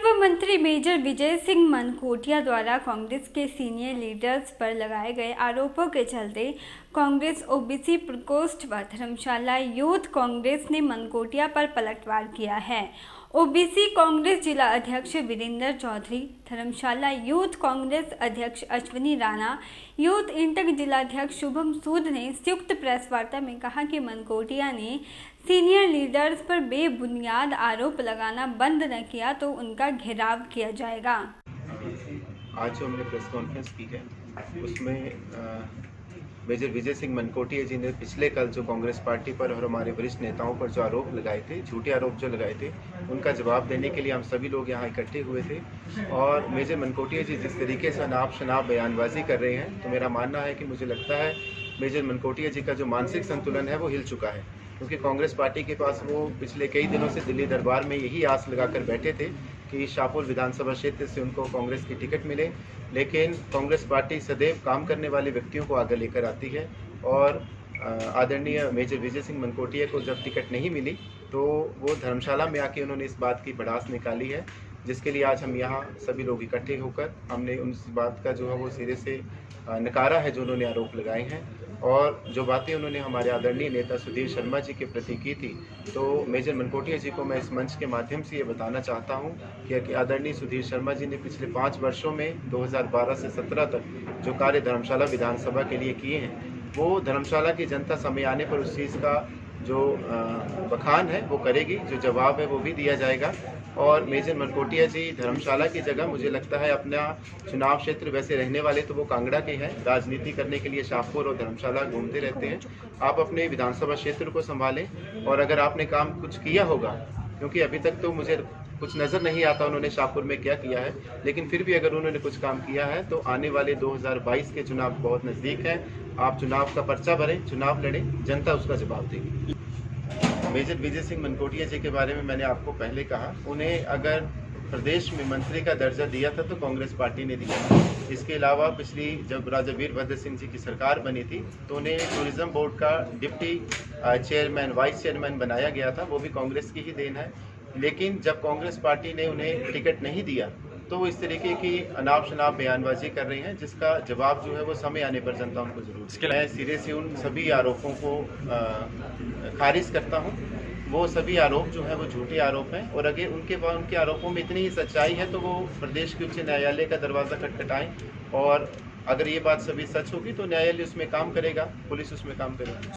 पूर्व मंत्री मेजर विजय सिंह मनकोटिया द्वारा कांग्रेस के सीनियर लीडर्स पर लगाए गए आरोपों के चलते कांग्रेस ओबीसी प्रकोष्ठ व धर्मशाला यूथ कांग्रेस ने मनकोटिया पर पलटवार किया है। ओबीसी कांग्रेस जिला अध्यक्ष वीरेंद्र चौधरी, धर्मशाला यूथ कांग्रेस अध्यक्ष अश्विनी राणा, यूथ इंटक जिलाध्यक्ष शुभम सूद ने संयुक्त प्रेस वार्ता में कहा कि मनकोटिया ने सीनियर लीडर्स पर बेबुनियाद आरोप लगाना बंद न किया तो उनका घेराव किया जाएगा। आज जो हमने प्रेस कॉन्फ्रेंस की है उसमें मेजर विजय सिंह मनकोटिया जी ने पिछले कल जो कांग्रेस पार्टी पर और हमारे वरिष्ठ नेताओं पर जो आरोप लगाए थे, झूठे आरोप जो लगाए थे, उनका जवाब देने के लिए हम सभी लोग यहाँ इकट्ठे हुए थे। और मेजर मनकोटिया जी जिस तरीके से अनाप शनाप बयानबाजी कर रहे हैं, तो मेरा मानना है कि मुझे लगता है मेजर मनकोटिया जी का जो मानसिक संतुलन है वो हिल चुका है, क्योंकि कांग्रेस पार्टी के पास वो पिछले कई दिनों से दिल्ली दरबार में यही आस लगाकर बैठे थे कि शाहपुर विधानसभा क्षेत्र से उनको कांग्रेस की टिकट मिले। लेकिन कांग्रेस पार्टी सदैव काम करने वाले व्यक्तियों को आगे लेकर आती है और आदरणीय मेजर विजय सिंह मनकोटिया को जब टिकट नहीं मिली तो वो धर्मशाला में आके उन्होंने इस बात की भड़ास निकाली है, जिसके लिए आज हम यहाँ सभी लोग इकट्ठे होकर हमने उस बात का जो है वो सिरे से नकारा है जो उन्होंने आरोप लगाए हैं। और जो बातें उन्होंने हमारे आदरणीय नेता सुधीर शर्मा जी के प्रति की थी, तो मेजर मनकोटिया जी को मैं इस मंच के माध्यम से ये बताना चाहता हूँ कि आदरणीय सुधीर शर्मा जी ने पिछले 5 वर्षों में 2012 से 17 तक जो कार्य धर्मशाला विधानसभा के लिए किए हैं, वो धर्मशाला की जनता समय आने पर उस चीज़ का जो बखान है वो करेगी, जो जवाब है वो भी दिया जाएगा। और मेजर मनकोटिया जी धर्मशाला की जगह मुझे लगता है अपना चुनाव क्षेत्र, वैसे रहने वाले तो वो कांगड़ा के हैं, राजनीति करने के लिए शाहपुर और धर्मशाला घूमते रहते हैं। आप अपने विधानसभा क्षेत्र को संभालें और अगर आपने काम कुछ किया होगा, क्योंकि अभी तक तो मुझे कुछ नज़र नहीं आता उन्होंने शाहपुर में क्या किया है, लेकिन फिर भी अगर उन्होंने कुछ काम किया है तो आने वाले 2022 के चुनाव बहुत नज़दीक हैं। आप चुनाव का पर्चा भरें, चुनाव लड़ें, जनता उसका जवाब देगी। मेजर विजय सिंह मनकोटिया जी के बारे में मैंने आपको पहले कहा, उन्हें अगर प्रदेश में मंत्री का दर्जा दिया था तो कांग्रेस पार्टी ने दिया था। इसके अलावा पिछली जब राजा वीरभद्र सिंह जी की सरकार बनी थी तो उन्हें टूरिज्म बोर्ड का डिप्टी चेयरमैन, वाइस चेयरमैन बनाया गया था, वो भी कांग्रेस की ही देन है। लेकिन जब कांग्रेस पार्टी ने उन्हें टिकट नहीं दिया तो वो इस तरीके की अनाप शनाप बयानबाजी कर रहे हैं, जिसका जवाब जो है वो समय आने पर जनता उनको जरूर। मैं सिरे से उन सभी आरोपों को खारिज करता हूं। वो सभी आरोप जो है वो झूठे आरोप हैं और अगर उनके आरोपों में इतनी ही सच्चाई है तो वो प्रदेश के उच्च न्यायालय का दरवाज़ा खटखटाएं और अगर ये बात सभी सच होगी तो न्यायालय उसमें काम करेगा, पुलिस उसमें काम करेगी।